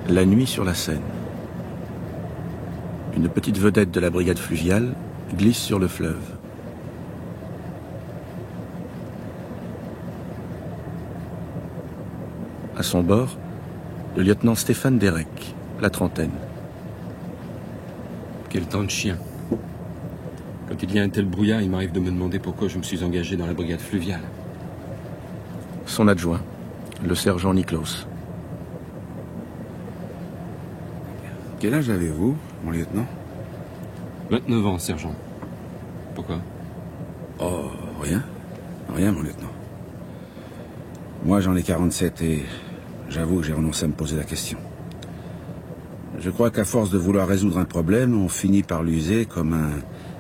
La nuit sur la Seine. Une petite vedette de la brigade fluviale glisse sur le fleuve. À son bord, le lieutenant Stéphane Derek, la trentaine. Quel temps de chien. Quand il y a un tel brouillard, il m'arrive de me demander pourquoi je me suis engagé dans la brigade fluviale. Son adjoint, le sergent Niklos. Quel âge avez-vous, mon lieutenant? 29 ans, sergent. Pourquoi? Oh, rien. Rien, mon lieutenant. Moi, j'en ai 47 et j'avoue que j'ai renoncé à me poser la question. Je crois qu'à force de vouloir résoudre un problème, on finit par l'user comme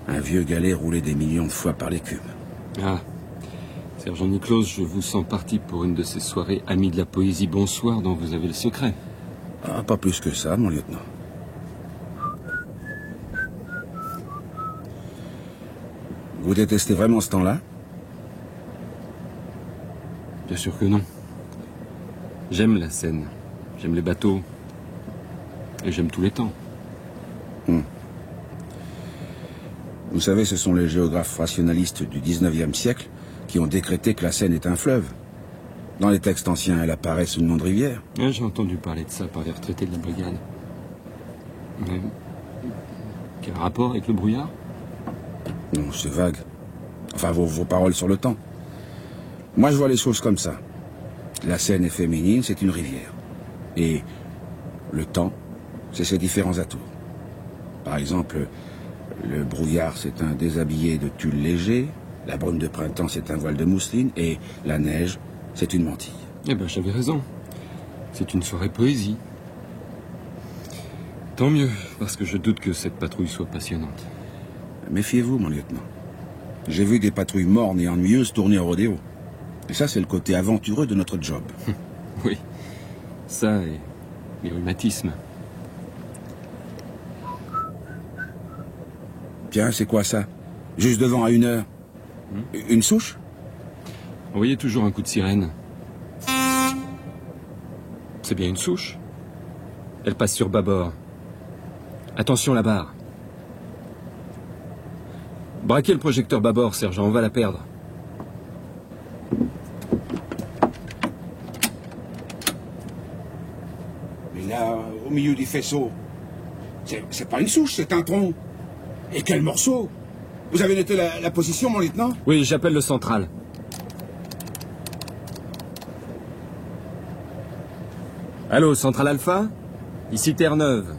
un vieux galet roulé des millions de fois par l'écume. Ah, sergent Niklos, je vous sens parti pour une de ces soirées amis de la poésie bonsoir dont vous avez le secret. Ah, pas plus que ça, mon lieutenant. Vous détestez vraiment ce temps-là? Bien sûr que non. J'aime la Seine, j'aime les bateaux, et j'aime tous les temps. Vous savez, ce sont les géographes rationalistes du 19e siècle qui ont décrété que la Seine est un fleuve. Dans les textes anciens, elle apparaît sous le nom de rivière. J'ai entendu parler de ça par les retraités de la brigade. Mais quel rapport avec le brouillard? Non, c'est vague. Enfin, vos paroles sur le temps. Moi, je vois les choses comme ça. La Seine est féminine, c'est une rivière. Et le temps, c'est ses différents atours. Par exemple, le brouillard, c'est un déshabillé de tulle léger. La brume de printemps, c'est un voile de mousseline. Et la neige, c'est une mantille. Eh ben, j'avais raison. C'est une soirée poésie. Tant mieux, parce que je doute que cette patrouille soit passionnante. Méfiez-vous, mon lieutenant. J'ai vu des patrouilles mornes et ennuyeuses tourner au rodéo. Et ça, c'est le côté aventureux de notre job. Oui, ça et les rhumatismes. Tiens, c'est quoi ça? Juste devant à 1h. Une souche? Envoyez toujours un coup de sirène. C'est bien une souche. Elle passe sur bâbord. Attention la barre. Braquez le projecteur bâbord, sergent, on va la perdre. Mais là, au milieu du faisceau, c'est pas une souche, c'est un tronc. Et quel morceau! Vous avez noté la position, mon lieutenant? Oui, j'appelle le central. Allô, central Alpha? Ici Terre-Neuve.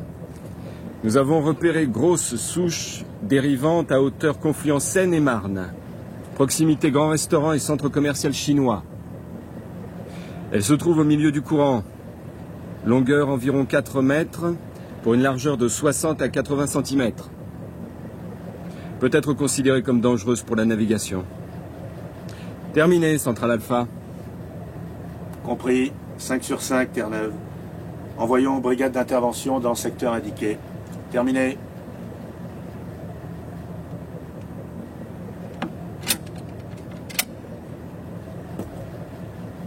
Nous avons repéré grosse souche dérivante à hauteur confluent Seine et Marne. Proximité grand restaurant et centre commercial chinois. Elle se trouve au milieu du courant. Longueur environ 4 mètres pour une largeur de 60 à 80 cm. Peut être considérée comme dangereuse pour la navigation. Terminé, central Alpha. Compris. 5 sur 5, Terre-Neuve. Envoyons brigade d'intervention dans le secteur indiqué. Terminé.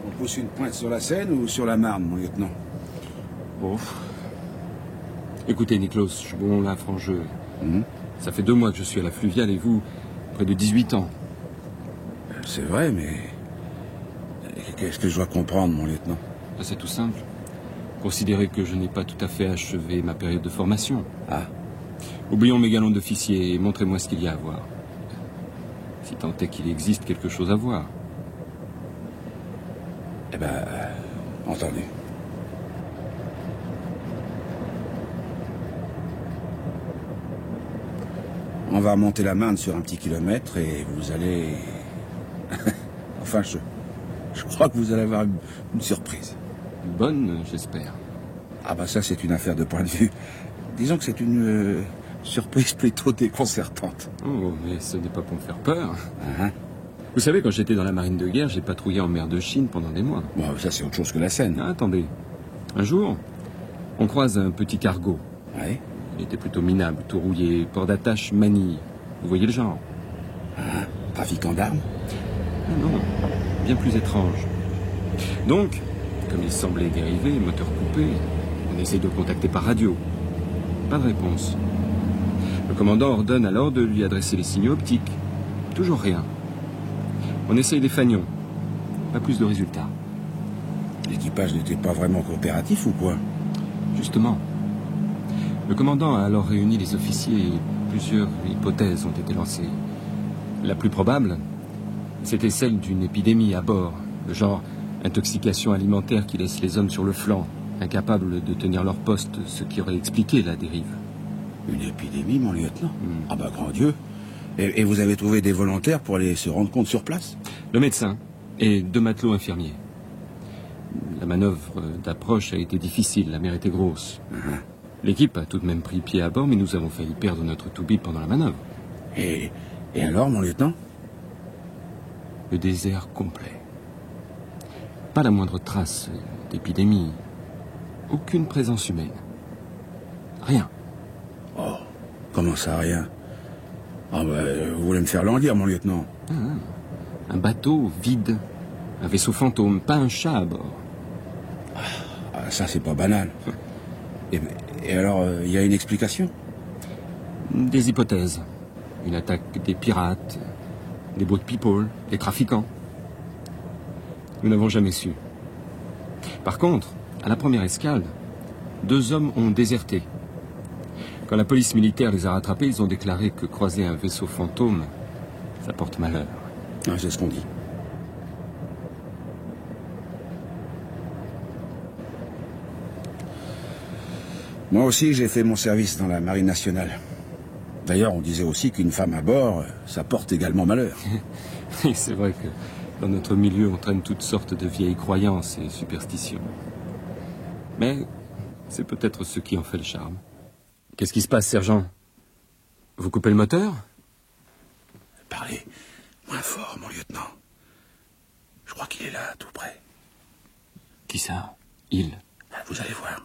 On pousse une pointe sur la Seine ou sur la Marne, mon lieutenant? Bon. Écoutez, Niklos, je suis bon là, franc jeu. Ça fait 2 mois que je suis à la fluviale et vous, près de 18 ans. C'est vrai, mais... Qu'est-ce que je dois comprendre, mon lieutenant? C'est tout simple. Considérez que je n'ai pas tout à fait achevé ma période de formation. Ah. Oublions mes galons d'officier et montrez-moi ce qu'il y a à voir. Si tant est qu'il existe quelque chose à voir. Eh ben, entendu. On va remonter la Marne sur un petit kilomètre et vous allez... enfin, je crois que vous allez avoir une surprise. Bonne, j'espère. Ah bah ça, c'est une affaire de point de vue. Disons que c'est une surprise plutôt déconcertante. Oh, mais ce n'est pas pour me faire peur. Uh-huh. Vous savez, quand j'étais dans la marine de guerre, j'ai patrouillé en mer de Chine pendant des mois. Bon, ça, c'est autre chose que la Seine. Ah, attendez. Un jour, on croise un petit cargo. Ouais. Il était plutôt minable, tout rouillé, port d'attache, Manille. Vous voyez le genre? Ah, trafiquant d'armes? Ah non, bien plus étrange. Donc, comme il semblait dériver, moteur coupé, on On essaye de le contacter par radio. Pas de réponse. Le commandant ordonne alors de lui adresser les signaux optiques. Toujours rien. On essaye des fanions. Pas plus de résultats. L'équipage n'était pas vraiment coopératif ou quoi? Justement. Le commandant a alors réuni les officiers et plusieurs hypothèses ont été lancées. La plus probable, c'était celle d'une épidémie à bord, le genre intoxication alimentaire qui laisse les hommes sur le flanc, incapables de tenir leur poste, ce qui aurait expliqué la dérive. Une épidémie, mon lieutenant? Ah bah, grand Dieu. Et vous avez trouvé des volontaires pour aller se rendre compte sur place? Le médecin et 2 matelots infirmiers. La manœuvre d'approche a été difficile, la mer était grosse. L'équipe a tout de même pris pied à bord, mais nous avons failli perdre notre toubib pendant la manœuvre. Et alors, mon lieutenant? Le désert complet. Pas la moindre trace d'épidémie. Aucune présence humaine. Rien. Oh, comment ça, rien? Ah bah, vous voulez me faire languir, mon lieutenant? Un bateau vide. Un vaisseau fantôme, pas un chat à bord. Ah, ça, c'est pas banal. Et alors, il y a une explication? Des hypothèses. Une attaque des pirates, des boat people, des trafiquants. Nous n'avons jamais su. Par contre, à la première escale, 2 hommes ont déserté. Quand la police militaire les a rattrapés, ils ont déclaré que croiser un vaisseau fantôme, ça porte malheur. Ah, c'est ce qu'on dit. Moi aussi, j'ai fait mon service dans la marine nationale. D'ailleurs, on disait aussi qu'une femme à bord, ça porte également malheur. Oui, c'est vrai que dans notre milieu, on traîne toutes sortes de vieilles croyances et superstitions. Mais c'est peut-être ce qui en fait le charme. Qu'est-ce qui se passe, sergent? Vous coupez le moteur? Parlez moins fort, mon lieutenant. Je crois qu'il est là, tout près. Qui ça? Il? Vous allez voir.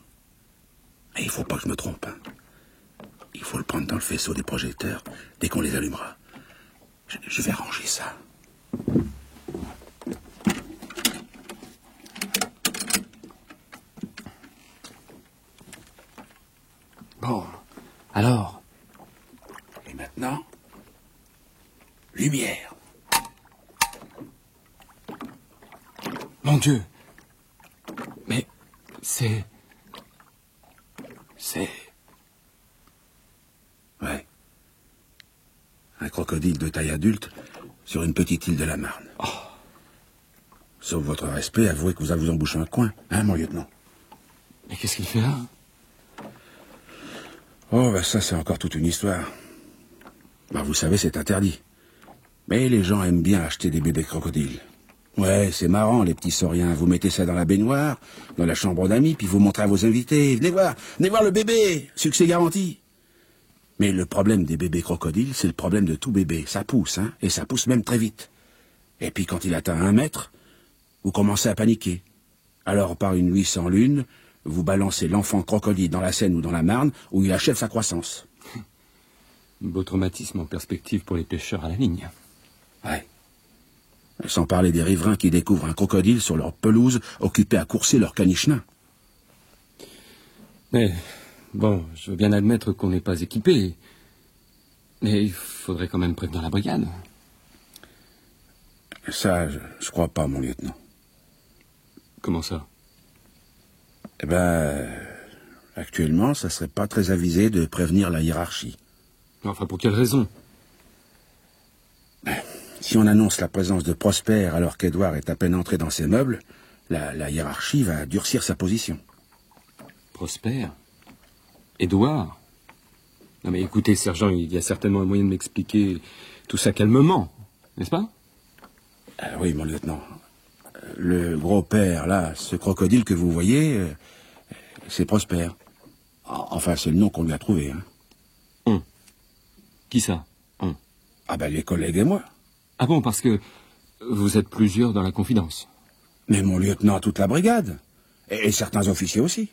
Mais il faut pas que je me trompe. Hein. Il faut le prendre dans le faisceau des projecteurs dès qu'on les allumera. Je vais ranger ça. Bon, alors? Et maintenant, lumière. Mon Dieu! Mais c'est... Ouais. Un crocodile de taille adulte sur une petite île de la Marne. Oh. Sauf votre respect, avouez que vous avez embouché un coin, hein, mon lieutenant? Mais qu'est-ce qu'il fait là? Oh, bah ça, c'est encore toute une histoire. Bah, vous savez, c'est interdit. Mais les gens aiment bien acheter des bébés crocodiles. Ouais, c'est marrant, les petits sauriens. Vous mettez ça dans la baignoire, dans la chambre d'amis, puis vous montrez à vos invités. Venez voir le bébé, succès garanti. Mais le problème des bébés crocodiles, c'est le problème de tout bébé. Ça pousse, hein, et ça pousse même très vite. Et puis quand il atteint 1 mètre, vous commencez à paniquer. Alors, par une nuit sans lune, vous balancez l'enfant crocodile dans la Seine ou dans la Marne, où il achève sa croissance. Beau traumatisme en perspective pour les pêcheurs à la ligne. Ouais. Sans parler des riverains qui découvrent un crocodile sur leur pelouse, occupés à courser leur caniche nain. Mais, bon, je veux bien admettre qu'on n'est pas équipé. Mais il faudrait quand même prévenir la brigade. Ça, je crois pas, mon lieutenant. Comment ça? Eh ben, actuellement, ça serait pas très avisé de prévenir la hiérarchie. Enfin, pour quelle raison? Si on annonce la présence de Prosper alors qu'Edouard est à peine entré dans ses meubles, la hiérarchie va durcir sa position. Prosper? Édouard? Non mais écoutez, sergent, il y a certainement un moyen de m'expliquer tout ça calmement, n'est-ce pas? Oui, mon lieutenant. Le gros père, là, ce crocodile que vous voyez, c'est Prosper. Enfin, c'est le nom qu'on lui a trouvé. Hein. Qui ça? Ah ben, les collègues et moi. Ah bon, parce que vous êtes plusieurs dans la confidence. Mais mon lieutenant, toute la brigade. Et certains officiers aussi.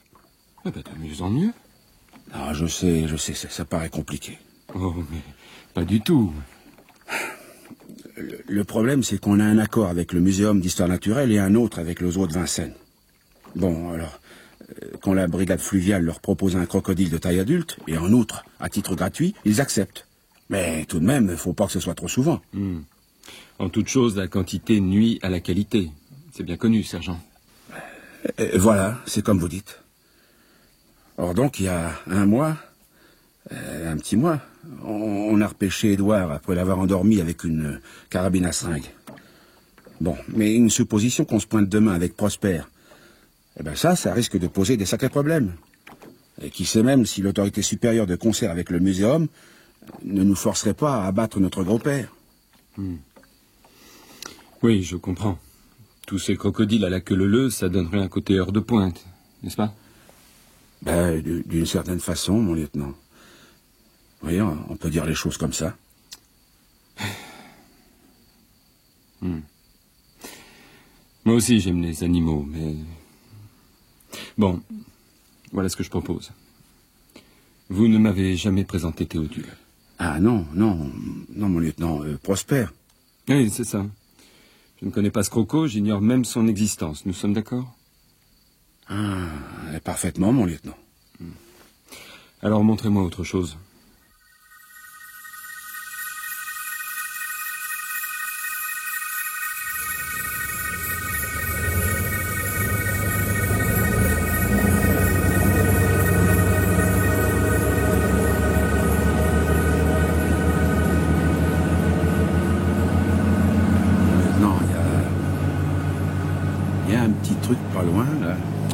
Eh ben, de mieux en mieux. Ah, je sais, ça paraît compliqué. Oh, mais pas du tout. Le problème, c'est qu'on a un accord avec le Muséum d'Histoire Naturelle et un autre avec le zoo de Vincennes. Bon, alors, quand la brigade fluviale leur propose un crocodile de taille adulte, et en outre, à titre gratuit, ils acceptent. Mais tout de même, faut pas que ce soit trop souvent. En toute chose, la quantité nuit à la qualité. C'est bien connu, sergent. Voilà, c'est comme vous dites. Or donc, il y a un mois, un petit mois, on a repêché Édouard après l'avoir endormi avec une carabine à seringue. Bon, mais une supposition qu'on se pointe demain avec Prosper, eh ben ça risque de poser des sacrés problèmes. Et qui sait même si l'autorité supérieure de concert avec le muséum ne nous forcerait pas à abattre notre gros-père. Oui, je comprends. Tous ces crocodiles à la queue leu, ça donnerait un côté heure de pointe, n'est-ce pas? Ben, d'une certaine façon, mon lieutenant. Oui, on peut dire les choses comme ça. Moi aussi, j'aime les animaux, mais... Bon, voilà ce que je propose. Vous ne m'avez jamais présenté Théodule. Ah non, mon lieutenant, Prosper. Oui, c'est ça. Je ne connais pas ce croco, j'ignore même son existence. Nous sommes d'accord? Ah, parfaitement, mon lieutenant. Alors, montrez-moi autre chose.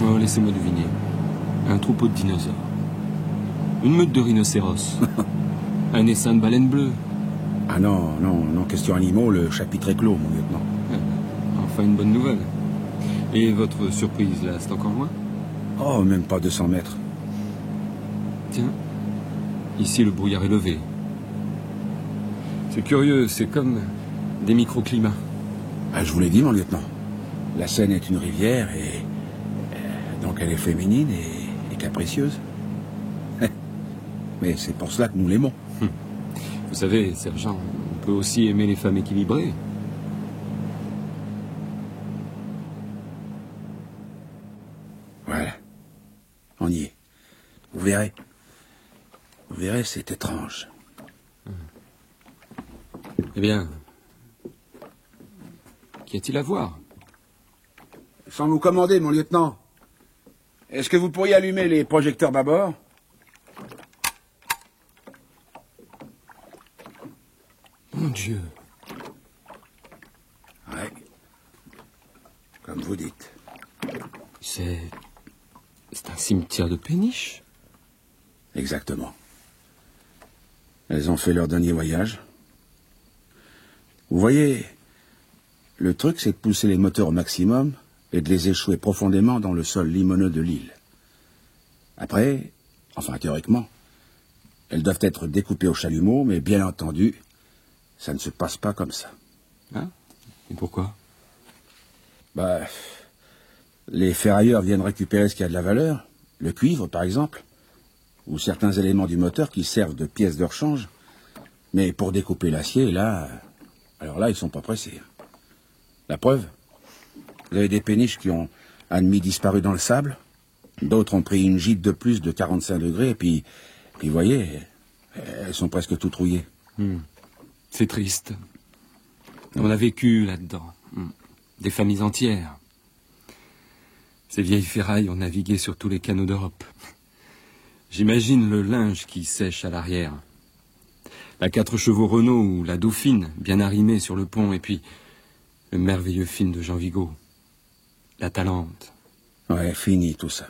Oh, laissez-moi deviner. Un troupeau de dinosaures. Une meute de rhinocéros. Un essaim de baleines bleues. Ah non, question animaux, le chapitre est clos, mon lieutenant. Enfin, une bonne nouvelle. Et votre surprise, là, c'est encore loin? Oh, même pas 200 mètres. Tiens, ici, le brouillard est levé. C'est curieux, c'est comme des microclimats. Ah, je vous l'ai dit, mon lieutenant. La Seine est une rivière et... donc elle est féminine et capricieuse. Mais c'est pour cela que nous l'aimons. Vous savez, sergent, on peut aussi aimer les femmes équilibrées. Voilà. On y est. Vous verrez. Vous verrez, c'est étrange. Eh bien, qu'y a-t-il à voir? Sans vous commander, mon lieutenant. Est-ce que vous pourriez allumer les projecteurs bâbord? Mon Dieu. Ouais. Comme vous dites. C'est un cimetière de péniches. Exactement. Elles ont fait leur dernier voyage. Vous voyez, le truc, c'est de pousser les moteurs au maximum et de les échouer profondément dans le sol limoneux de l'île. Après, enfin théoriquement, elles doivent être découpées au chalumeau, mais bien entendu, ça ne se passe pas comme ça. Hein? Et pourquoi? Bah, les ferrailleurs viennent récupérer ce qui a de la valeur, le cuivre par exemple, ou certains éléments du moteur qui servent de pièces de rechange, mais pour découper l'acier, là, alors là, ils sont pas pressés. La preuve, vous avez des péniches qui ont à demi disparu dans le sable, d'autres ont pris une gîte de plus de 45 degrés, et puis vous voyez, elles sont presque toutes rouillées. C'est triste. On a vécu là-dedans. Des familles entières. Ces vieilles ferrailles ont navigué sur tous les canaux d'Europe. J'imagine le linge qui sèche à l'arrière. La 4 chevaux Renault ou la Dauphine, bien arrimée sur le pont, et puis le merveilleux film de Jean Vigo. La Talente. Ouais, fini tout ça.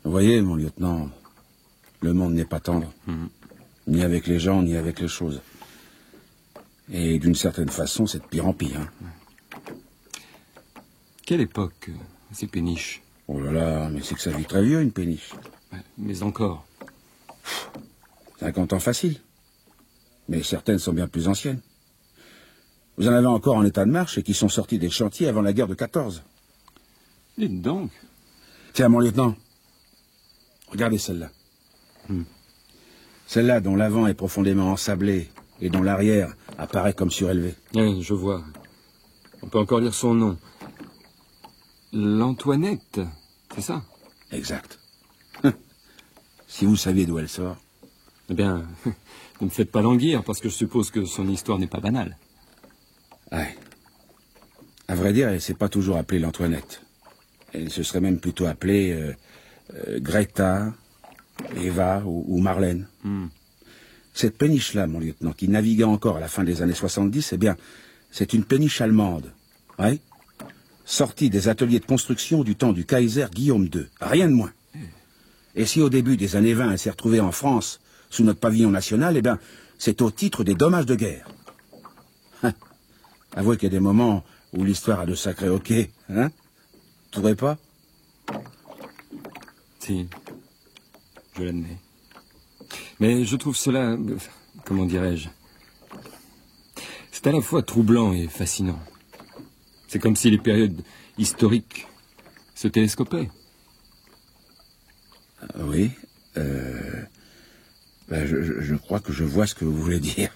Vous voyez, mon lieutenant, le monde n'est pas tendre. Ni avec les gens, ni avec les choses. Et d'une certaine façon, c'est de pire en pire. Quelle époque, ces péniches? Oh là là, mais c'est que ça vit très vieux, une péniche. Mais encore. 50 ans facile. Mais certaines sont bien plus anciennes. Vous en avez encore en état de marche et qui sont sortis des chantiers avant la guerre de 14. Dites donc. Tiens, mon lieutenant, regardez celle-là. Celle-là dont l'avant est profondément ensablé et dont l'arrière apparaît comme surélevé. Oui, je vois. On peut encore lire son nom. L'Antoinette, c'est ça? Exact. Si vous saviez d'où elle sort. Eh bien, ne me faites pas languir, parce que je suppose que son histoire n'est pas banale. Ouais. À vrai dire, elle s'est pas toujours appelée l'Antoinette. Elle se serait même plutôt appelée Greta, Eva ou Marlène. Cette péniche-là, mon lieutenant, qui naviguait encore à la fin des années 70, eh bien, c'est une péniche allemande. Ouais. Sortie des ateliers de construction du temps du Kaiser Guillaume II. Rien de moins. Et si au début des années 20, elle s'est retrouvée en France, sous notre pavillon national, eh bien, c'est au titre des dommages de guerre. Avouez qu'il y a des moments où l'histoire a de sacrés hoquets, hein? Vous trouvez pas? Si, je l'admets. Mais je trouve cela, comment dirais-je, c'est à la fois troublant et fascinant. C'est comme si les périodes historiques se télescopaient. Oui, je crois que je vois ce que vous voulez dire.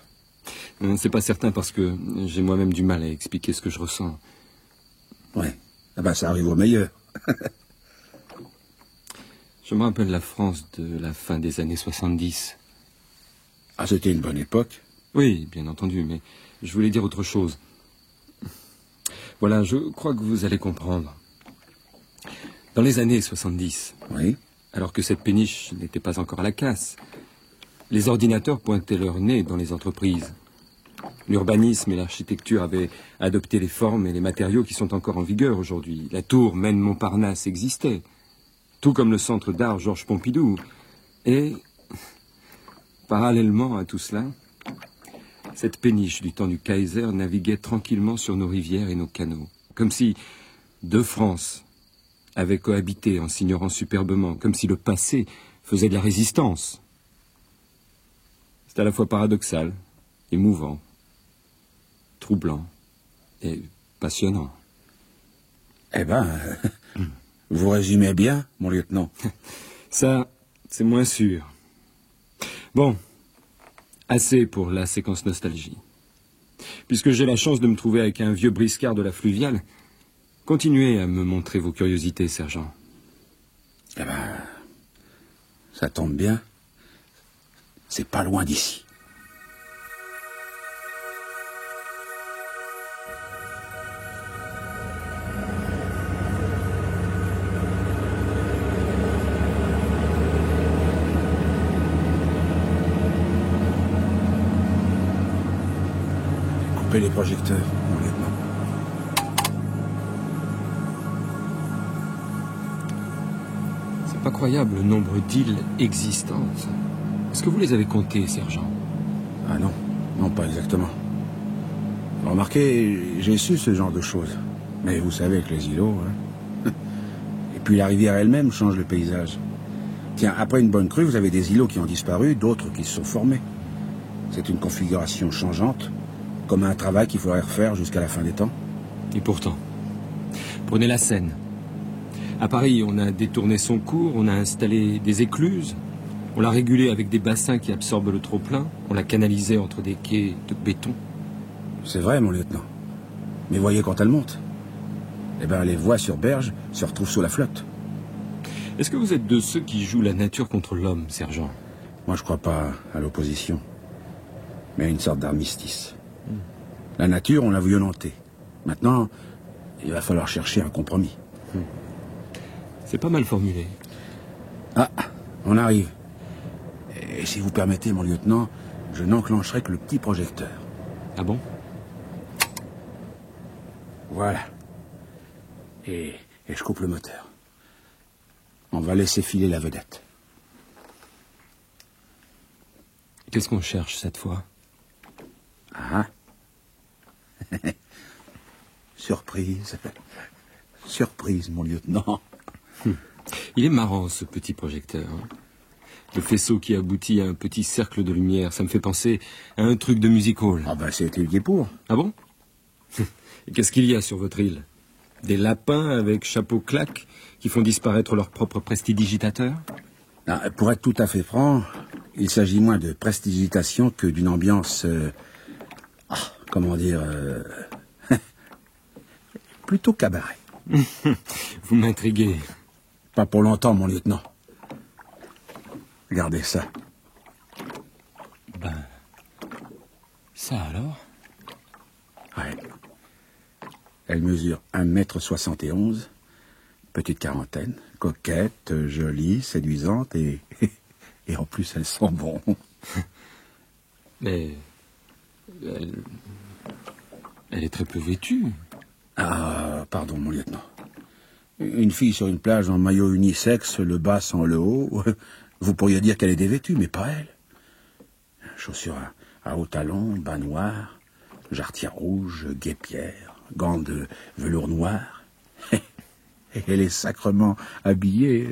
C'est pas certain parce que j'ai moi-même du mal à expliquer ce que je ressens. Ouais, ah ben ça arrive au meilleur. Je me rappelle la France de la fin des années 70. Ah, c'était une bonne époque. Oui, bien entendu, mais je voulais dire autre chose. Voilà, je crois que vous allez comprendre. Dans les années 70, Oui. alors que cette péniche n'était pas encore à la casse, les ordinateurs pointaient leur nez dans les entreprises. L'urbanisme et l'architecture avaient adopté les formes et les matériaux qui sont encore en vigueur aujourd'hui. La tour Maine-Montparnasse existait, tout comme le centre d'art Georges Pompidou. Et, parallèlement à tout cela, cette péniche du temps du Kaiser naviguait tranquillement sur nos rivières et nos canaux, comme si deux France avaient cohabité en s'ignorant superbement, comme si le passé faisait de la résistance. C'est à la fois paradoxal, émouvant, troublant et passionnant. Eh ben, vous résumez bien, mon lieutenant. Ça, c'est moins sûr. Bon, assez pour la séquence nostalgie. Puisque j'ai la chance de me trouver avec un vieux briscard de la fluviale, continuez à me montrer vos curiosités, sergent. Eh ben, ça tombe bien. C'est pas loin d'ici. Coupez les projecteurs, mon lieutenant. C'est pas croyable le nombre d'îles existantes. Est-ce que vous les avez comptées, sergent? Ah non, non pas exactement. Remarquez, j'ai su ce genre de choses. Mais vous savez que les îlots... Hein. Et puis la rivière elle-même change le paysage. Tiens, après une bonne crue, vous avez des îlots qui ont disparu, d'autres qui se sont formés. C'est une configuration changeante, comme un travail qu'il faudrait refaire jusqu'à la fin des temps. Et pourtant, prenez la Seine. À Paris, on a détourné son cours, on a installé des écluses, on l'a régulée avec des bassins qui absorbent le trop-plein, on l'a canalisée entre des quais de béton. C'est vrai, mon lieutenant. Mais voyez quand elle monte. Eh ben, les voies sur berge se retrouvent sous la flotte. Est-ce que vous êtes de ceux qui jouent la nature contre l'homme, sergent? Moi, je crois pas à l'opposition, mais à une sorte d'armistice. La nature, on l'a violentée. Maintenant, il va falloir chercher un compromis. C'est pas mal formulé. Ah, on arrive. Et si vous permettez, mon lieutenant, je n'enclencherai que le petit projecteur. Ah bon? Voilà. Et je coupe le moteur. On va laisser filer la vedette. Qu'est-ce qu'on cherche cette fois? Ah. Surprise. Surprise, mon lieutenant. Il est marrant, ce petit projecteur. Hein. Le faisceau qui aboutit à un petit cercle de lumière, ça me fait penser à un truc de music hall. Ah ben, c'est étudié pour. Ah bon? Et qu'est-ce qu'il y a sur votre île? Des lapins avec chapeau claque qui font disparaître leur propre prestidigitateur? Ah, pour être tout à fait franc, il s'agit moins de prestidigitation que d'une ambiance... comment dire... plutôt cabaret. Vous m'intriguez. Pas pour longtemps, mon lieutenant. Regardez ça. Ben... Ça alors? Ouais. Elle mesure 1,71 m, petite quarantaine, coquette, jolie, séduisante et... et en plus, elle sent bon. Mais... Elle est très peu vêtue. Ah, pardon, mon lieutenant. Une fille sur une plage en maillot unisexe, le bas sans le haut, vous pourriez dire qu'elle est dévêtue, mais pas elle. Chaussures à hauts talons, bas noirs, jarretière rouge, guêpière, gants de velours noir. Elle est sacrement habillée.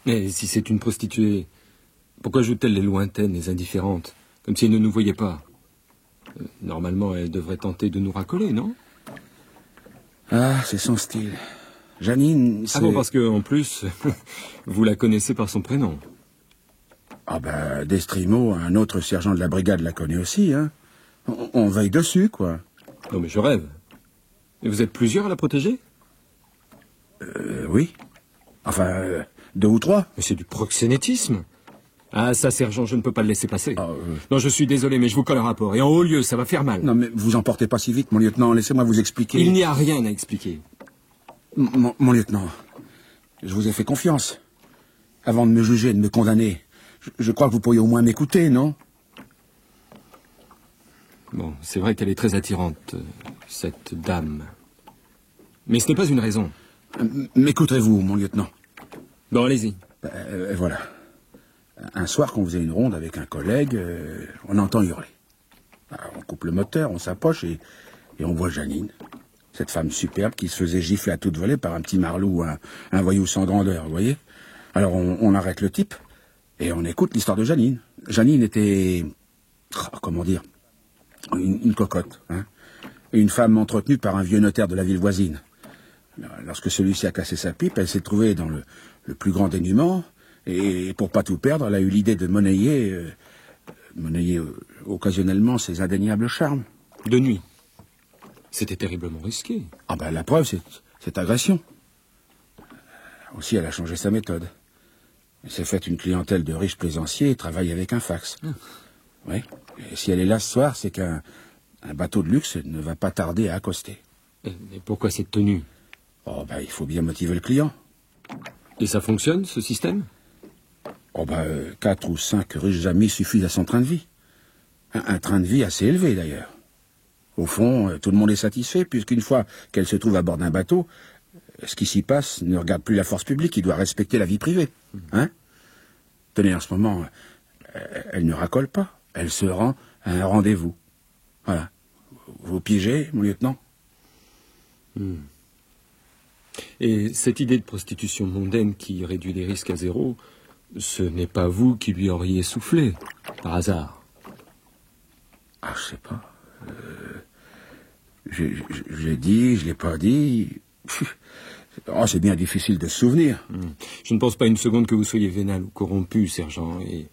Mais si c'est une prostituée, pourquoi joue-t-elle les lointaines, les indifférentes, comme si elle ne nous voyait pas? Normalement, elle devrait tenter de nous racoler, non? Ah, c'est son style. Janine, c'est... Ah bon, parce que, en plus, vous la connaissez par son prénom. Ah ben, Destrimo, un autre sergent de la brigade, la connaît aussi, hein. On veille dessus, quoi. Non, mais je rêve. Et vous êtes plusieurs à la protéger? Oui. Enfin, 2 ou 3. Mais c'est du proxénétisme. Ah, ça, sergent, je ne peux pas le laisser passer. Non, je suis désolé, mais je vous colle un rapport. Et en haut lieu, ça va faire mal. Non, mais vous emportez pas si vite, mon lieutenant. Laissez-moi vous expliquer. Il n'y a rien à expliquer. Mon lieutenant, je vous ai fait confiance. Avant de me juger, de me condamner, je crois que vous pourriez au moins m'écouter, non? Bon, c'est vrai qu'elle est très attirante, cette dame. Mais ce n'est pas une raison. M'écouterez-vous, mon lieutenant? Bon, allez-y. Voilà. Un soir, qu'on faisait une ronde avec un collègue, on entend hurler. Alors, on coupe le moteur, on s'approche et on voit Janine. Cette femme superbe qui se faisait gifler à toute volée par un petit marlou, un voyou sans grandeur, vous voyez? Alors, on arrête le type et on écoute l'histoire de Janine. Janine était... comment dire? Une cocotte, hein? Une femme entretenue par un vieux notaire de la ville voisine. Lorsque celui-ci a cassé sa pipe, elle s'est trouvée dans le plus grand dénuement. Et pour pas tout perdre, elle a eu l'idée de monnayer occasionnellement ses indéniables charmes. De nuit. C'était terriblement risqué. Ah ben la preuve, c'est agression. Aussi, elle a changé sa méthode. Elle s'est faite une clientèle de riches plaisanciers et travaille avec un fax. Oui. Et si elle est là ce soir, c'est qu'un bateau de luxe ne va pas tarder à accoster. Et pourquoi cette tenue? Oh ben, il faut bien motiver le client. Et ça fonctionne, ce système? Oh ben, 4 ou 5 riches amis suffisent à son train de vie. Un train de vie assez élevé, d'ailleurs. Au fond, tout le monde est satisfait, puisqu'une fois qu'elle se trouve à bord d'un bateau, ce qui s'y passe ne regarde plus la force publique, qui doit respecter la vie privée. Hein? Tenez, en ce moment, elle ne racole pas. Elle se rend à un rendez-vous. Voilà. Vous piégez, mon lieutenant? Et cette idée de prostitution mondaine qui réduit les risques à zéro, ce n'est pas vous qui lui auriez soufflé, par hasard? Ah, je sais pas. J'ai dit, je l'ai pas dit. Oh, c'est bien difficile de se souvenir. Je ne pense pas une seconde que vous soyez vénal ou corrompu, sergent, et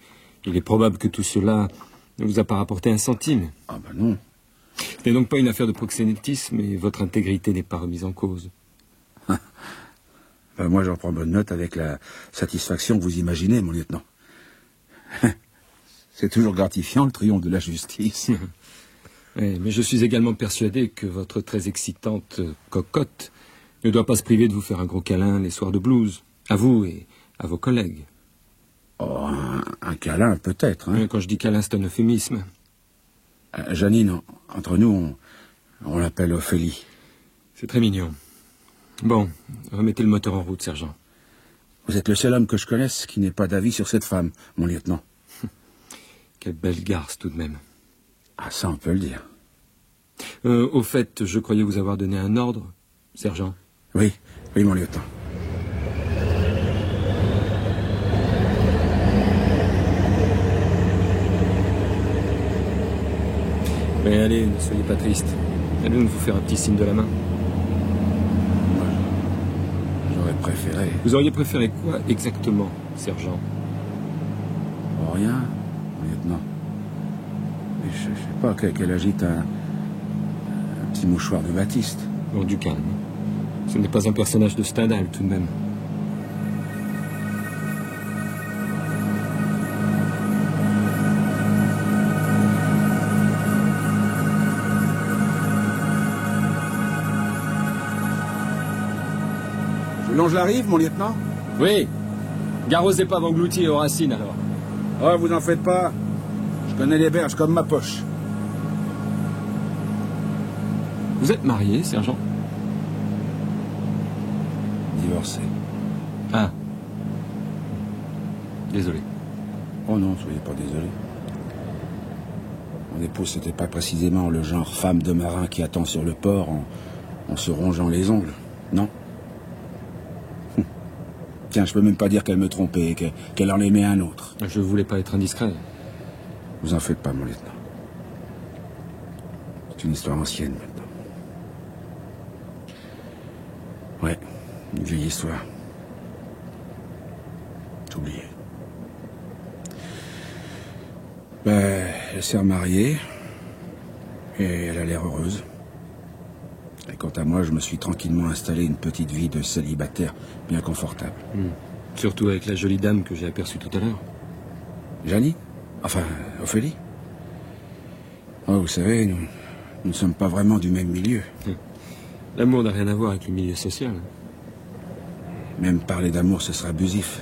il est probable que tout cela ne vous a pas rapporté un centime. Ah ben non. Ce n'est donc pas une affaire de proxénétisme et votre intégrité n'est pas remise en cause. Ben moi, j'en prends bonne note avec la satisfaction que vous imaginez, mon lieutenant. C'est toujours gratifiant, le triomphe de la justice. Oui, mais je suis également persuadé que votre très excitante cocotte ne doit pas se priver de vous faire un gros câlin les soirs de blues, à vous et à vos collègues. Oh, un câlin, peut-être. Hein. Quand je dis câlin, c'est un euphémisme. Janine, entre nous, on l'appelle Ophélie. C'est très mignon. Bon, remettez le moteur en route, sergent. Vous êtes le seul homme que je connaisse qui n'ait pas d'avis sur cette femme, mon lieutenant. Quelle belle garce, tout de même. Ah, ça, on peut le dire. Au fait, je croyais vous avoir donné un ordre, sergent. Oui, mon lieutenant. Mais allez, ne soyez pas triste. Allez nous vous faire un petit signe de la main. Moi, j'aurais préféré... Vous auriez préféré quoi exactement, sergent? Oh, rien, mon lieutenant. Mais je sais pas, qu'elle agite un petit mouchoir de Baptiste. Bon, du calme. Ce n'est pas un personnage de Stendhal, tout de même. Longe la rive, mon lieutenant? Oui. Gare aux épaves englouties et aux racines, alors. Oh, vous en faites pas. Je connais les berges comme ma poche. Vous êtes marié, sergent? Divorcé. Ah. Désolé. Oh non, soyez pas désolé. Mon épouse, c'était pas précisément le genre femme de marin qui attend sur le port en se rongeant les ongles. Non. Tiens, je peux même pas dire qu'elle me trompait, qu'elle en aimait un autre. Je voulais pas être indiscret. Vous en faites pas, mon lieutenant. C'est une histoire ancienne, maintenant. Ouais, une vieille histoire. J'ai oublié. Ben, elle s'est remariée. Et elle a l'air heureuse. Et quant à moi, je me suis tranquillement installé une petite vie de célibataire bien confortable. Surtout avec la jolie dame que j'ai aperçue tout à l'heure. Janie? Enfin, Ophélie? Oh, vous savez, nous ne sommes pas vraiment du même milieu. L'amour n'a rien à voir avec le milieu social. Même parler d'amour, ce serait abusif.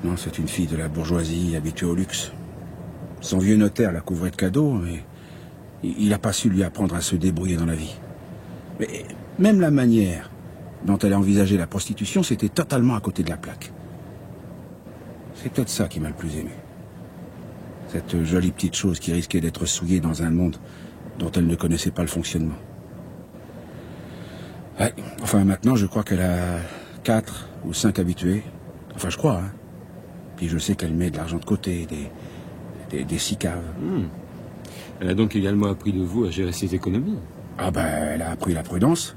Non, c'est une fille de la bourgeoisie, habituée au luxe. Son vieux notaire la couvrait de cadeaux, mais il n'a pas su lui apprendre à se débrouiller dans la vie. Mais même la manière dont elle a envisagé la prostitution, c'était totalement à côté de la plaque. C'est peut-être ça qui m'a le plus aimé. Cette jolie petite chose qui risquait d'être souillée dans un monde dont elle ne connaissait pas le fonctionnement. Ouais, enfin maintenant je crois qu'elle a 4 ou 5 habitués. Enfin je crois, hein. Puis je sais qu'elle met de l'argent de côté, des cicaves. Elle a donc également appris de vous à gérer ses économies. Ah ben, elle a appris la prudence.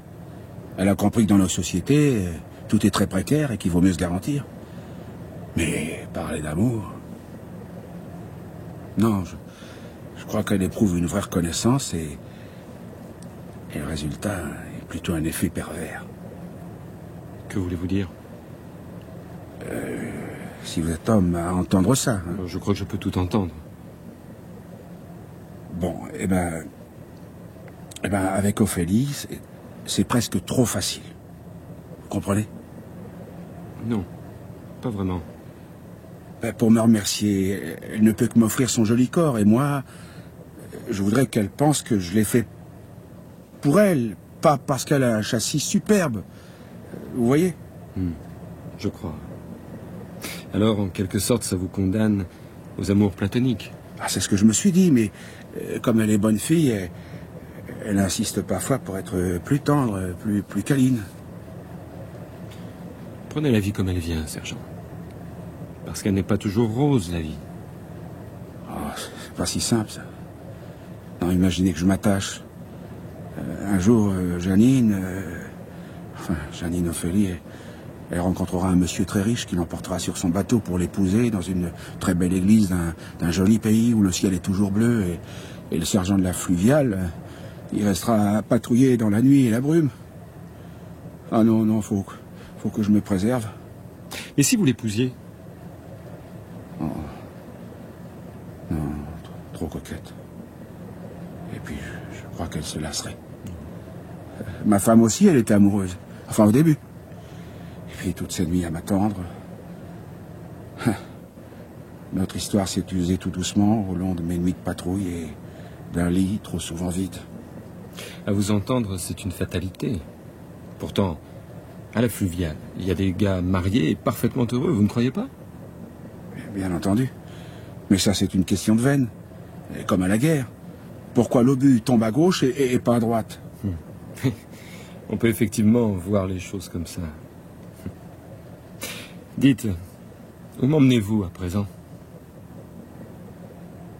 Elle a compris que dans nos sociétés, tout est très précaire et qu'il vaut mieux se garantir. Mais parler d'amour... Non, je crois qu'elle éprouve une vraie reconnaissance et le résultat est plutôt un effet pervers. Que voulez-vous dire? Si vous êtes homme à entendre ça. Hein. Je crois que je peux tout entendre. Bon, eh ben, avec Ophélie, c'est presque trop facile. Vous comprenez? Non, pas vraiment. Ben, pour me remercier, elle ne peut que m'offrir son joli corps. Et moi, je voudrais qu'elle pense que je l'ai fait pour elle, pas parce qu'elle a un châssis superbe. Vous voyez? Je crois. Alors, en quelque sorte, ça vous condamne aux amours platoniques. Ah, c'est ce que je me suis dit, mais comme elle est bonne fille, elle insiste parfois pour être plus tendre, plus câline. Prenez la vie comme elle vient, sergent. Parce qu'elle n'est pas toujours rose, la vie. Oh, c'est pas si simple, ça. Non, imaginez que je m'attache. Un jour, Janine Ophélie, elle rencontrera un monsieur très riche qui l'emportera sur son bateau pour l'épouser dans une très belle église d'un joli pays où le ciel est toujours bleu et le sergent de la fluviale, il restera à patrouiller dans la nuit et la brume. Ah non, faut que je me préserve. Et si vous l'épousiez? Non, trop coquette. Et puis, je crois qu'elle se lasserait. Ma femme aussi, elle était amoureuse. Enfin, au début. Et puis, toutes ces nuits à m'attendre. Notre histoire s'est usée tout doucement au long de mes nuits de patrouille et d'un lit trop souvent vide. À vous entendre, c'est une fatalité. Pourtant, à la fluviale, il y a des gars mariés et parfaitement heureux, vous ne croyez pas? Bien entendu. Mais ça, c'est une question de veine. Et comme à la guerre. Pourquoi l'obus tombe à gauche et pas à droite? On peut effectivement voir les choses comme ça. Dites, où m'emmenez-vous à présent?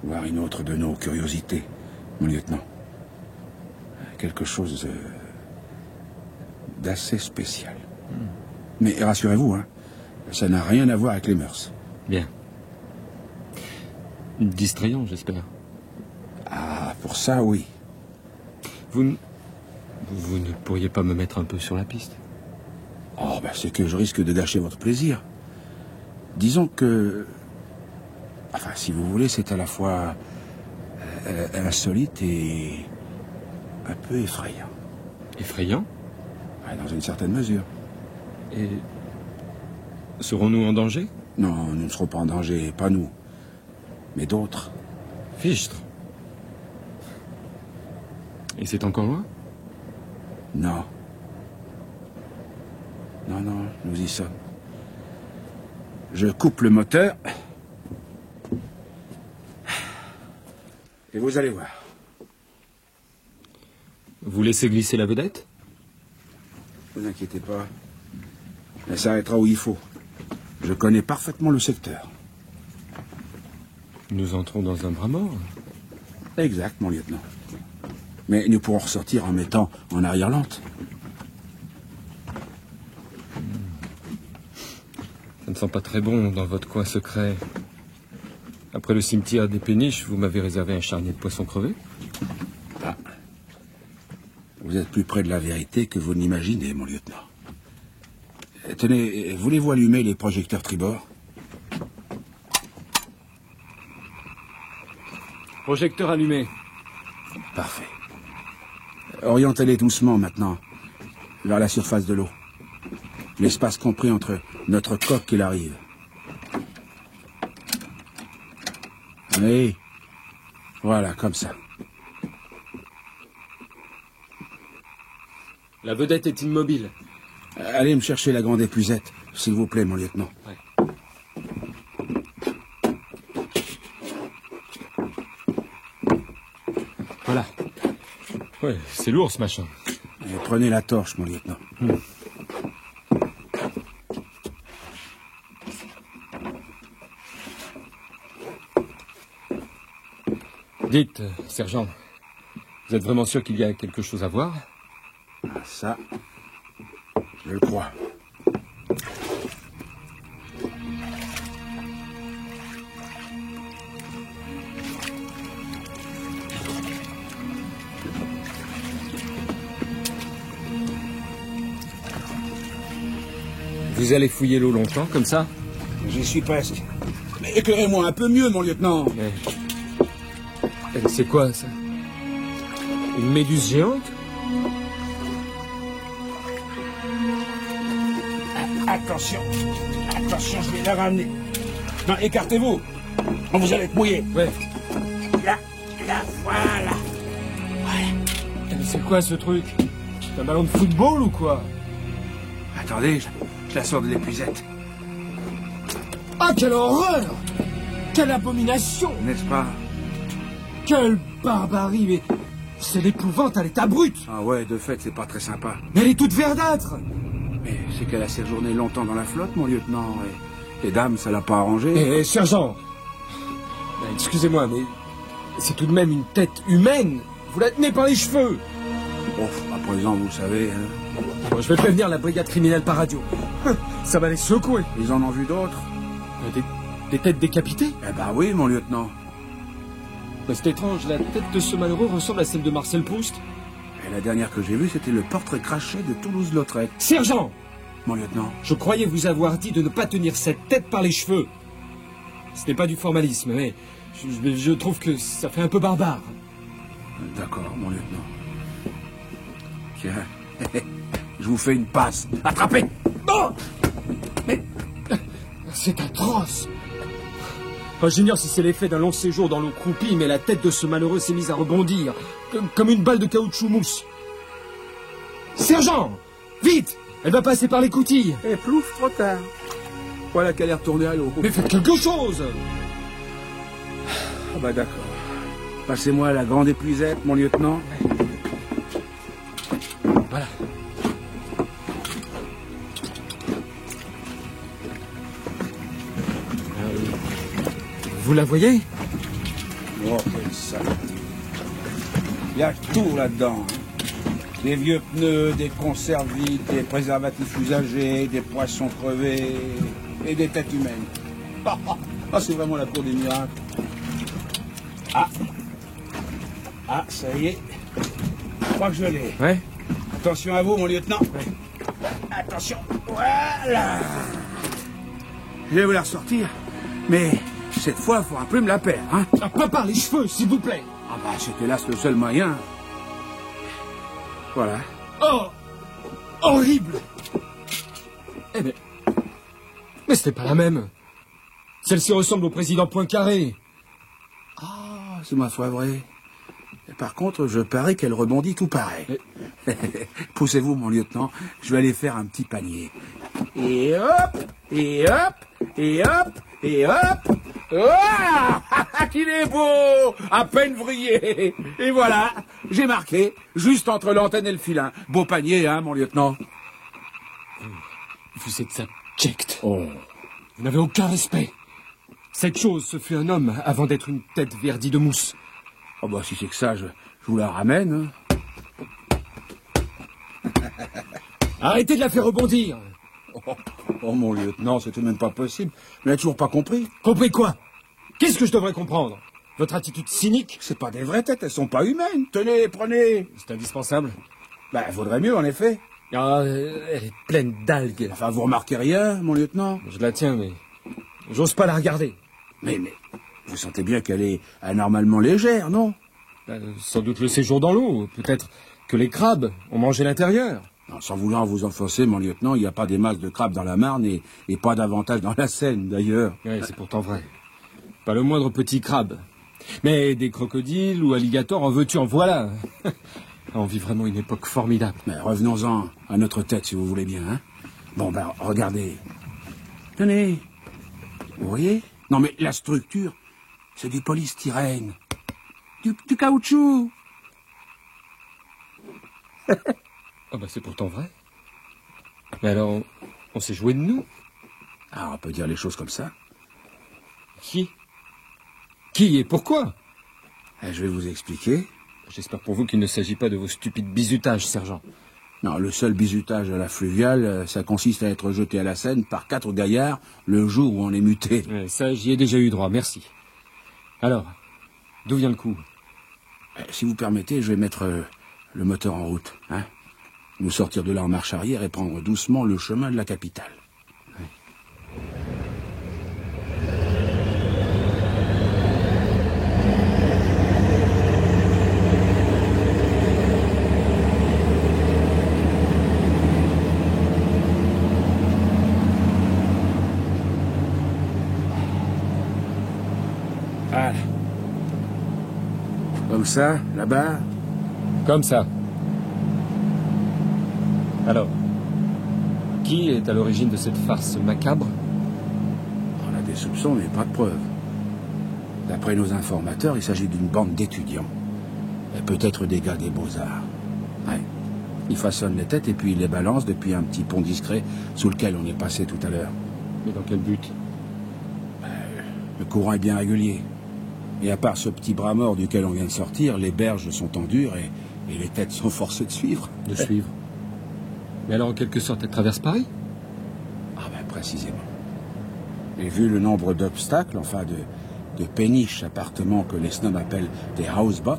Voir une autre de nos curiosités, mon lieutenant. Quelque chose d'assez spécial. Mais rassurez-vous, hein, ça n'a rien à voir avec les mœurs. Bien. Distrayant, j'espère. Ah, pour ça, oui. Vous ne pourriez pas me mettre un peu sur la piste? Oh, ben c'est que je risque de gâcher votre plaisir. Disons que... Enfin, si vous voulez, c'est à la fois insolite et un peu effrayant. Effrayant? Ouais, dans une certaine mesure. Et serons-nous en danger? Non, nous ne serons pas en danger, pas nous. Mais d'autres. Fichtre. Et c'est encore loin? Non. Non, non, nous y sommes. Je coupe le moteur. Et vous allez voir. Vous laissez glisser la vedette? Ne vous inquiétez pas. Elle s'arrêtera où il faut. Je connais parfaitement le secteur. Nous entrons dans un bras mort. Exact, mon lieutenant. Mais nous pourrons ressortir en mettant en arrière-lente. Ça ne sent pas très bon dans votre coin secret. Après le cimetière des Péniches, vous m'avez réservé un charnier de poissons crevés. Ah. Vous êtes plus près de la vérité que vous n'imaginez, mon lieutenant. Tenez, voulez-vous allumer les projecteurs tribord? Projecteur allumé. Parfait. Orientez-les doucement maintenant, vers la surface de l'eau. L'espace compris entre notre coque et la rive. Oui. Voilà, comme ça. La vedette est immobile. Allez me chercher la grande épuisette, s'il vous plaît, mon lieutenant. Ouais. Voilà. Ouais, c'est lourd ce machin. Et prenez la torche, mon lieutenant. Dites, sergent, vous êtes vraiment sûr qu'il y a quelque chose à voir? Ah, ça, je le crois. Vous allez fouiller l'eau longtemps, comme ça? J'y suis presque. Mais éclairez-moi un peu mieux, mon lieutenant. Mais... c'est quoi, ça? Une méduse géante? Attention, attention, je vais la ramener. Non, écartez-vous. Vous allez être mouillé. Ouais. Là, voilà. Mais c'est quoi, ce truc? C'est un ballon de football ou quoi? Attendez, je la sors de l'épuisette. Ah, quelle horreur! Quelle abomination! N'est-ce pas? Quelle barbarie! Mais c'est l'épouvante à l'état brut! Ah ouais, de fait, c'est pas très sympa. Mais elle est toute verdâtre! Mais c'est qu'elle a séjourné longtemps dans la flotte, mon lieutenant. Et dames, ça l'a pas arrangé. Eh, sergent! Excusez-moi, mais c'est tout de même une tête humaine! Vous la tenez par les cheveux! Bon, à présent, vous savez... Hein. Bon, je vais prévenir la brigade criminelle par radio. Ça va les secouer. Ils en ont vu d'autres? Des têtes décapitées? Eh ben oui, mon lieutenant. Mais c'est étrange, la tête de ce malheureux ressemble à celle de Marcel Proust. Et la dernière que j'ai vue, c'était le portrait craché de Toulouse-Lautrec. Sergent! Mon lieutenant. Je croyais vous avoir dit de ne pas tenir cette tête par les cheveux. Ce n'est pas du formalisme, mais je trouve que ça fait un peu barbare. D'accord, mon lieutenant. Tiens, je vous fais une passe. Attrapez! Oh! Mais c'est atroce! Oh, j'ignore si c'est l'effet d'un long séjour dans l'eau croupie, mais la tête de ce malheureux s'est mise à rebondir, comme une balle de caoutchouc mousse. Sergent! Vite! Elle va passer par l'écoutille! Et plouf, trop tard. Voilà qu'elle est retournée à l'eau. Mais faites quelque chose! Ah bah d'accord. Passez-moi la grande épuisette, mon lieutenant. Voilà. Vous la voyez? Oh, quel sale. Il y a tout là-dedans. Des vieux pneus, des conserves vides, des préservatifs usagés, des poissons crevés et des têtes humaines. Ah, c'est vraiment la cour des miracles. Ah, ça y est. Je crois que je l'ai. Ouais. Attention à vous, mon lieutenant. Ouais. Attention. Voilà. Je vais vous la ressortir. Mais cette fois, il faudra plus me la perdre. Hein. Ah, pas par les cheveux, s'il vous plaît! Ah bah, c'était là le seul moyen. Voilà. Oh! Horrible! Eh mais c'était pas la même. Celle-ci ressemble au président Poincaré. Ah, c'est ma foi vrai. Et par contre, je parie qu'elle rebondit tout pareil. Poussez-vous, mon lieutenant, je vais aller faire un petit panier. Et hop, et hop, et hop, et hop. Oh, qu'il est beau, à peine vrillé. Et voilà, j'ai marqué, juste entre l'antenne et le filin. Beau panier, hein, mon lieutenant. Vous êtes abject. Oh. Vous n'avez aucun respect. Cette chose, ce fut un homme avant d'être une tête verdie de mousse. Oh bah si c'est que ça, je vous la ramène. Arrêtez de la faire rebondir. Oh mon lieutenant, c'était même pas possible. Vous n'avez toujours pas compris. Compris quoi? Qu'est-ce que je devrais comprendre? Votre attitude cynique? C'est pas des vraies têtes, elles sont pas humaines. Tenez, prenez. C'est indispensable. Bah, vaudrait mieux, en effet. Ah, elle est pleine d'algues. Enfin, vous remarquez rien, mon lieutenant? Je la tiens, mais j'ose pas la regarder. Mais, vous sentez bien qu'elle est anormalement légère, non? Sans doute le séjour dans l'eau. Peut-être que les crabes ont mangé l'intérieur. Non, sans vouloir vous enfoncer, mon lieutenant, il n'y a pas des masses de crabes dans la Marne et pas davantage dans la Seine, d'ailleurs. Oui, c'est pourtant vrai. Pas le moindre petit crabe. Mais des crocodiles ou alligators, en veux-tu, en voilà. On vit vraiment une époque formidable. Mais revenons-en à notre tête, si vous voulez bien, hein. Bon, ben, regardez. Tenez. Vous voyez? Non, mais la structure, c'est du polystyrène. Du caoutchouc. Ah bah c'est pourtant vrai. Mais alors, on s'est joué de nous? Ah, on peut dire les choses comme ça. Qui? Qui et pourquoi? Je vais vous expliquer. J'espère pour vous qu'il ne s'agit pas de vos stupides bizutages, sergent. Non, le seul bizutage à la fluviale, ça consiste à être jeté à la Seine par 4 gaillards le jour où on est muté. Ouais, ça, j'y ai déjà eu droit, merci. Alors, d'où vient le coup? Si vous permettez, je vais mettre le moteur en route, hein. Nous sortir de là en marche arrière et prendre doucement le chemin de la capitale. Voilà. Comme ça, là-bas. Comme ça. Alors, qui est à l'origine de cette farce macabre? On a des soupçons, mais pas de preuves. D'après nos informateurs, il s'agit d'une bande d'étudiants. Et peut-être des gars des Beaux-Arts. Ouais. Ils façonnent les têtes et puis ils les balancent depuis un petit pont discret sous lequel on est passé tout à l'heure. Mais dans quel but? Le courant est bien régulier. Et à part ce petit bras mort duquel on vient de sortir, les berges sont en dur et les têtes sont forcées de suivre. De suivre. Mais alors, en quelque sorte, elle traverse Paris? Ah ben, précisément. Et vu le nombre d'obstacles, enfin de péniches, appartements que les snobs appellent des houseboats,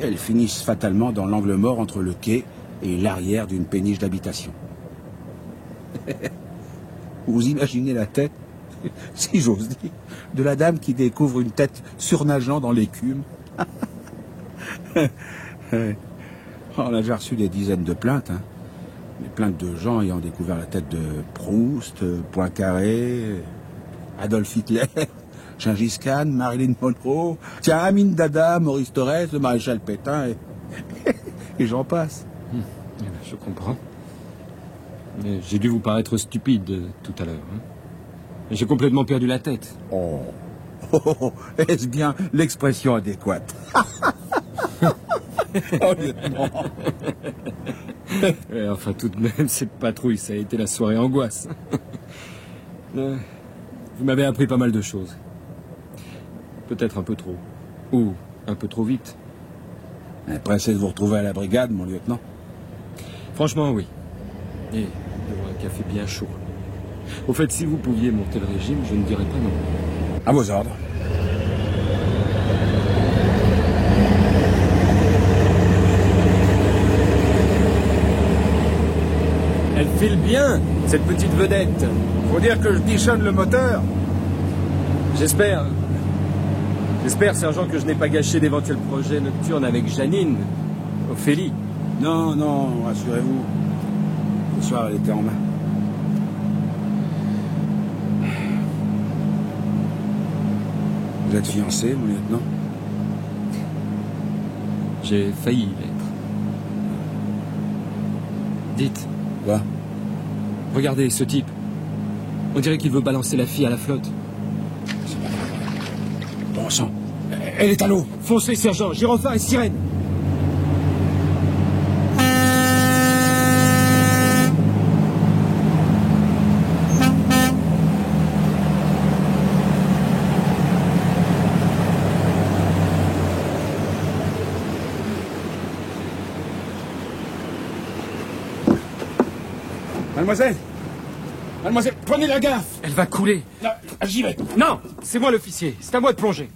elles finissent fatalement dans l'angle mort entre le quai et l'arrière d'une péniche d'habitation. Vous imaginez la tête, si j'ose dire, de la dame qui découvre une tête surnageant dans l'écume. On a déjà reçu des dizaines de plaintes, hein. Des plaintes de gens ayant découvert la tête de Proust, Poincaré, Adolf Hitler, Gengis Khan, Marilyn Monroe, tiens, Amin Dada, Maurice Thorez, le maréchal Pétain, et j'en passe. Je comprends. Mais j'ai dû vous paraître stupide tout à l'heure. Hein. J'ai complètement perdu la tête. Oh, est-ce bien l'expression adéquate? Oh, lieutenant. Enfin, tout de même, cette patrouille, ça a été la soirée angoisse. Vous m'avez appris pas mal de choses. Peut-être un peu trop. Ou un peu trop vite. Pressé de vous retrouver à la brigade, mon lieutenant? Franchement, oui. Et pour un café bien chaud. Au fait, si vous pouviez monter le régime, je ne dirais pas non. À vos ordres. Elle file bien, cette petite vedette. Faut dire que je bichonne le moteur. J'espère, sergent, que je n'ai pas gâché d'éventuels projets nocturnes avec Janine, Ophélie. Non, rassurez-vous. Ce soir, elle était en main. êtes fiancé, mon lieutenant? J'ai failli l'être. Dites, Quoi? regardez ce type. On dirait qu'il veut balancer la fille à la flotte. Bon sang, elle est à l'eau. Foncez, sergent, gyrophare et sirène. Mademoiselle! Mademoiselle, prenez la gaffe! Elle va couler. Là, j'y vais. Non, c'est moi l'officier. C'est à moi de plonger.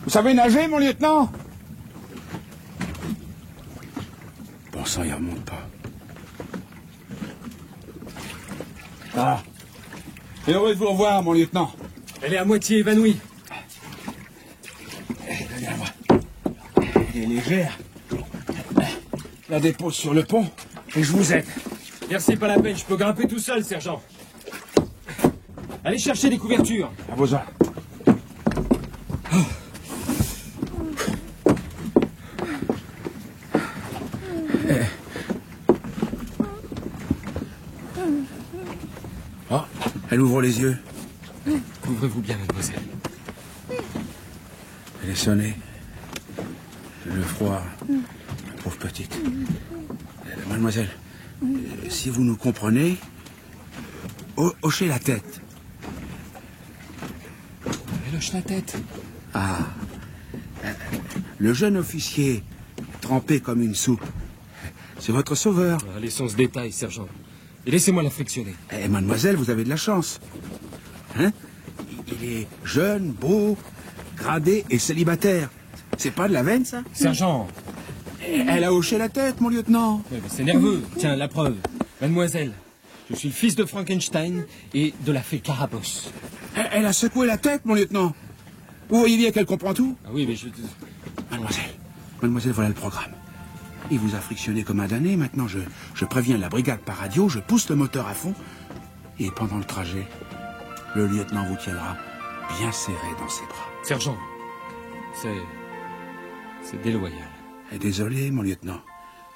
Vous savez nager, mon lieutenant? Bon sang, il remonte pas. Ah. Et heureux de vous revoir, mon lieutenant. Elle est à moitié évanouie. Donnez-la moi. Elle est légère. La dépose sur le pont et je vous aide. Merci, pas la peine. Je peux grimper tout seul, sergent. Allez chercher des couvertures. À vos ordres. Oh, elle ouvre les yeux. Couvrez-vous bien, mademoiselle. Elle est sonnée. Le froid. La pauvre petite. Mademoiselle, si vous nous comprenez, hochez la tête. Elle hoche la tête. Ah. Le jeune officier, trempé comme une soupe, c'est votre sauveur. Laissons ce détail, sergent. Et laissez-moi la frictionner. Eh, mademoiselle, vous avez de la chance. Hein? Il est jeune, beau, gradé et célibataire. C'est pas de la veine, ça? Sergent. Elle a hoché la tête, mon lieutenant. Ouais, mais c'est nerveux. Tiens, la preuve. Mademoiselle, je suis le fils de Frankenstein et de la fée Carabosse. Elle a secoué la tête, mon lieutenant. Vous voyez bien qu'elle comprend tout? Ah oui, mais je... Mademoiselle, voilà le programme. Il vous a frictionné comme un damné. Maintenant, je préviens la brigade par radio, je pousse le moteur à fond. Et pendant le trajet, le lieutenant vous tiendra bien serré dans ses bras. Sergent, c'est déloyal. Désolé, mon lieutenant,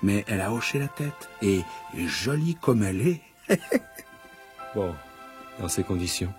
mais elle a hoché la tête. Et jolie comme elle est. Bon, dans ces conditions.